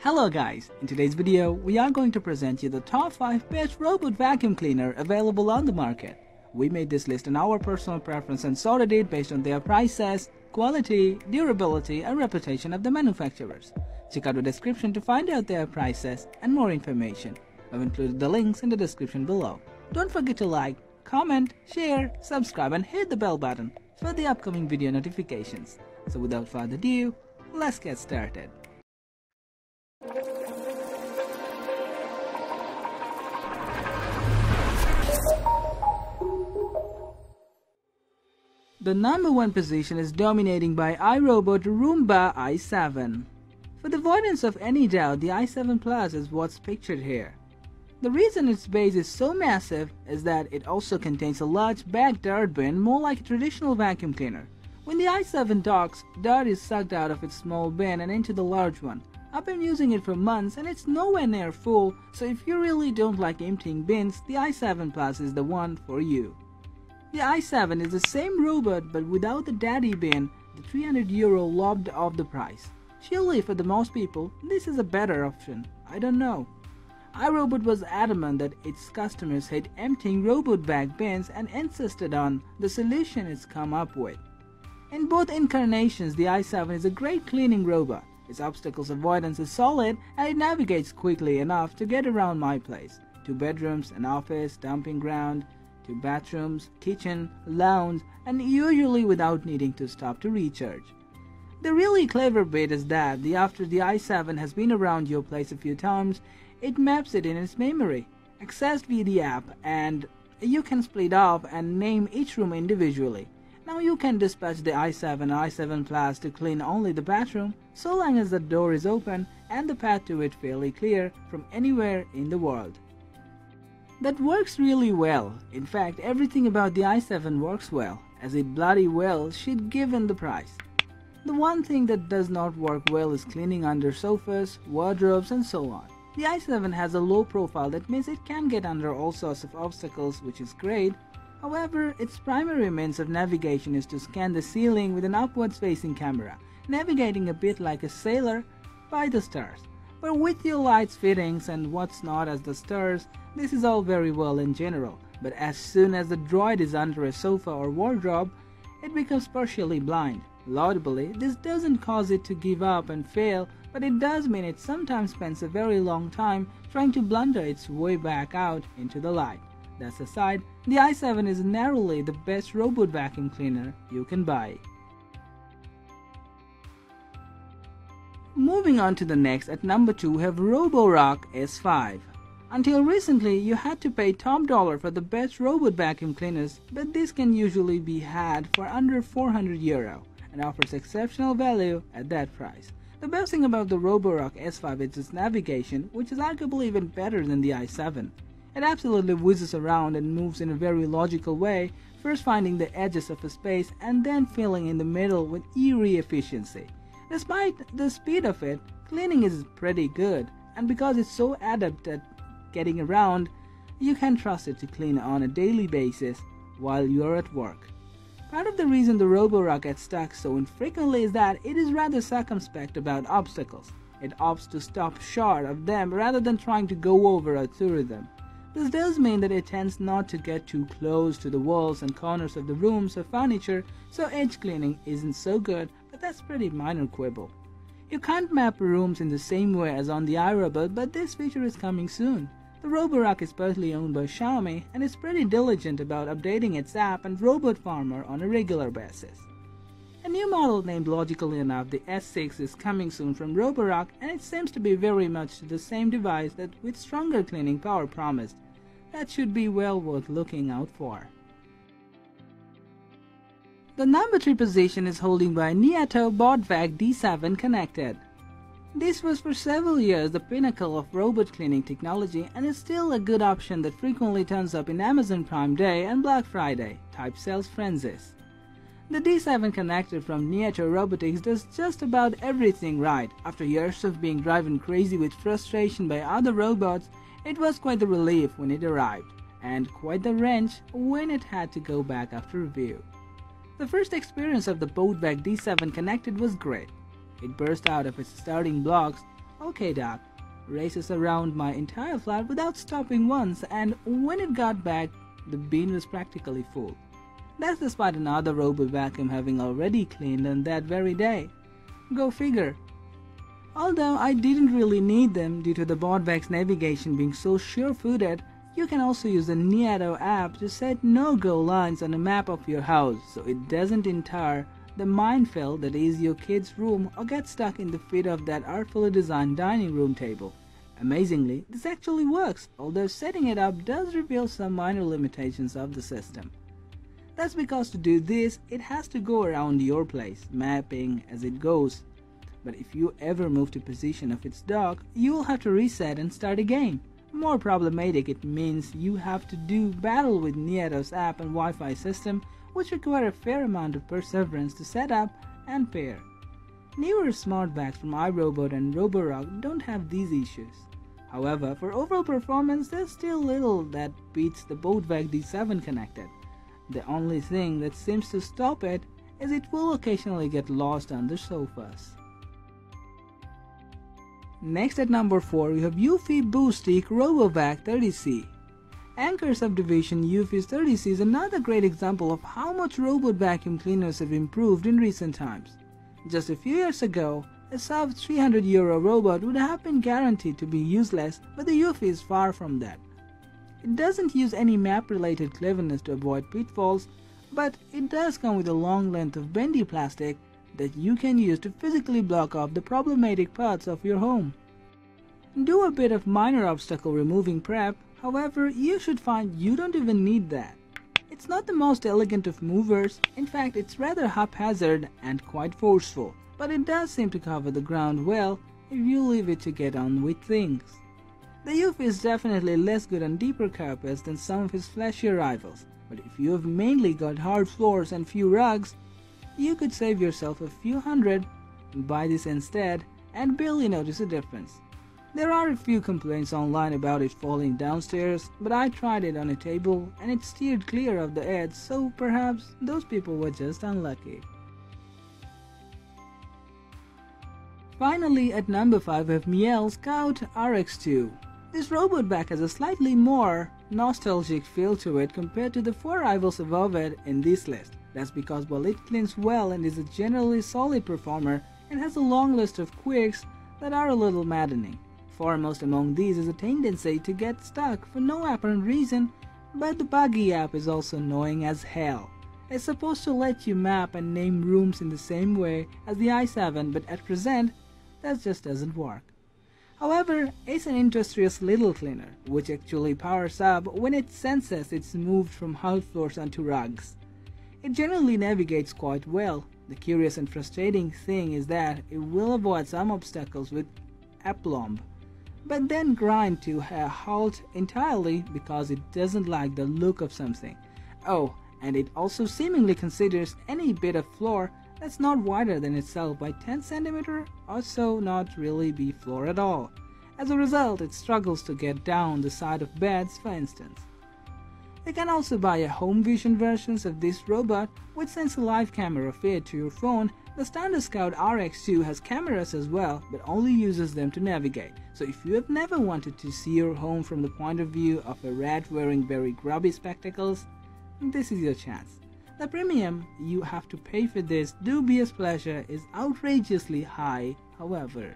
Hello guys, in today's video we are going to present you the top 5 best robot vacuum cleaner available on the market. We made this list in our personal preference and sorted it based on their prices, quality, durability and reputation of the manufacturers. Check out the description to find out their prices and more information. I've included the links in the description below. Don't forget to like, comment, share, subscribe and hit the bell button for the upcoming video notifications. So without further ado, let's get started. The number 1 position is dominating by iRobot Roomba i7. For the avoidance of any doubt, the i7 Plus is what's pictured here. The reason its base is so massive is that it also contains a large bagged dirt bin, more like a traditional vacuum cleaner. When the i7 docks, dirt is sucked out of its small bin and into the large one. I've been using it for months and it's nowhere near full, so if you really don't like emptying bins, the i7 Plus is the one for you. The i7 is the same robot but without the daddy bin, the €300 lobbed off the price. Surely for the most people, this is a better option. I don't know. iRobot was adamant that its customers hate emptying robot bag bins and insisted on the solution it's come up with. In both incarnations, the i7 is a great cleaning robot. Its obstacles avoidance is solid and it navigates quickly enough to get around my place. 2 bedrooms, an office, dumping ground, 2 bathrooms, kitchen, lounge, and usually without needing to stop to recharge. The really clever bit is that after the i7 has been around your place a few times, it maps it in its memory, accessed via the app, and you can split off and name each room individually. Now you can dispatch the i7 and i7 Plus to clean only the bathroom so long as the door is open and the path to it fairly clear from anywhere in the world. That works really well. In fact, everything about the i7 works well, as it bloody well should given the price. The one thing that does not work well is cleaning under sofas, wardrobes and so on. The i7 has a low profile that means it can get under all sorts of obstacles, which is great. However, its primary means of navigation is to scan the ceiling with an upwards facing camera, navigating a bit like a sailor by the stars. But with your lights, fittings and what's not as the stars, this is all very well in general, but as soon as the droid is under a sofa or wardrobe, it becomes partially blind. Laudably, this doesn't cause it to give up and fail, but it does mean it sometimes spends a very long time trying to blunder its way back out into the light. That aside, the i7 is narrowly the best robot vacuum cleaner you can buy. Moving on to the next, at number 2 we have Roborock S5. Until recently, you had to pay top dollar for the best robot vacuum cleaners, but this can usually be had for under €400 and offers exceptional value at that price. The best thing about the Roborock S5 is its navigation, which is arguably even better than the i7. It absolutely whizzes around and moves in a very logical way, first finding the edges of a space and then filling in the middle with eerie efficiency. Despite the speed of it, cleaning is pretty good, and because it's so adept at getting around, you can trust it to clean on a daily basis while you're at work. Part of the reason the Roborock gets stuck so infrequently is that it is rather circumspect about obstacles. It opts to stop short of them rather than trying to go over or through them. This does mean that it tends not to get too close to the walls and corners of the rooms or furniture, so edge cleaning isn't so good, but that's pretty minor quibble. You can't map rooms in the same way as on the iRobot, but this feature is coming soon. The Roborock is partly owned by Xiaomi and is pretty diligent about updating its app and Robot Farmer on a regular basis. A new model named logically enough the S6 is coming soon from Roborock, and it seems to be very much the same device that with stronger cleaning power promised. That should be well worth looking out for. The number 3 position is holding by Neato Bag D7 Connected. This was for several years the pinnacle of robot cleaning technology and is still a good option that frequently turns up in Amazon Prime Day and Black Friday type sales frenzies. The D7 Connected from Neato Robotics does just about everything right. After years of being driven crazy with frustration by other robots, it was quite the relief when it arrived, and quite the wrench when it had to go back after review. The first experience of the BOOSTIQ D7 Connected was great. It burst out of its starting blocks, "Okay, Doc," races around my entire flat without stopping once, and when it got back, the bin was practically full. That's despite another ROBOVAC having already cleaned on that very day. Go figure. Although I didn't really need them due to the BOOSTIQ navigation being so sure-footed, you can also use the Neato app to set no-go lines on a map of your house so it doesn't enter the minefield that is your kid's room or get stuck in the feet of that artfully designed dining room table. Amazingly, this actually works, although setting it up does reveal some minor limitations of the system. That's because to do this, it has to go around your place, mapping as it goes. But if you ever move to position of its dock, you will have to reset and start again. More problematic, it means you have to do battle with Neato's app and Wi-Fi system, which require a fair amount of perseverance to set up and pair. Newer smart bags from iRobot and Roborock don't have these issues. However, for overall performance, there's still little that beats the BOOSTIQ D7 Connected. The only thing that seems to stop it is it will occasionally get lost under sofas. Next at number 4, we have Eufy Boosting ROBOVAC 30C. Anchor Subdivision Eufy's 30C is another great example of how much robot vacuum cleaners have improved in recent times. Just a few years ago, a sub €300 robot would have been guaranteed to be useless, but the Eufy is far from that. It doesn't use any map-related cleverness to avoid pitfalls, but it does come with a long length of bendy plastic that you can use to physically block off the problematic parts of your home. Do a bit of minor obstacle removing prep, however, you should find you don't even need that. It's not the most elegant of movers, in fact it's rather haphazard and quite forceful, but it does seem to cover the ground well if you leave it to get on with things. The Eufy is definitely less good on deeper carpets than some of his flashier rivals, but if you have mainly got hard floors and few rugs, you could save yourself a few hundred, buy this instead, and barely notice a difference. There are a few complaints online about it falling downstairs, but I tried it on a table and it steered clear of the edge, so perhaps those people were just unlucky. Finally, at number 5 we have Miele Scout RX. This robot bag has a slightly more nostalgic feel to it compared to the 4 rivals above it in this list. That's because while it cleans well and is a generally solid performer, it has a long list of quirks that are a little maddening. Foremost among these is a tendency to get stuck for no apparent reason, but the buggy app is also annoying as hell. It's supposed to let you map and name rooms in the same way as the i7, but at present, that just doesn't work. However, it's an industrious little cleaner, which actually powers up when it senses it's moved from hard floors onto rugs. It generally navigates quite well. The curious and frustrating thing is that it will avoid some obstacles with aplomb, but then grind to a halt entirely because it doesn't like the look of something. Oh, and it also seemingly considers any bit of floor that's not wider than itself by 10 cm or so not really be floor at all. As a result, it struggles to get down the side of beds, for instance. You can also buy a home vision versions of this robot which sends a live camera feed to your phone. The standard Scout RX has cameras as well, but only uses them to navigate. So if you have never wanted to see your home from the point of view of a rat wearing very grubby spectacles, this is your chance. The premium you have to pay for this dubious pleasure is outrageously high, however.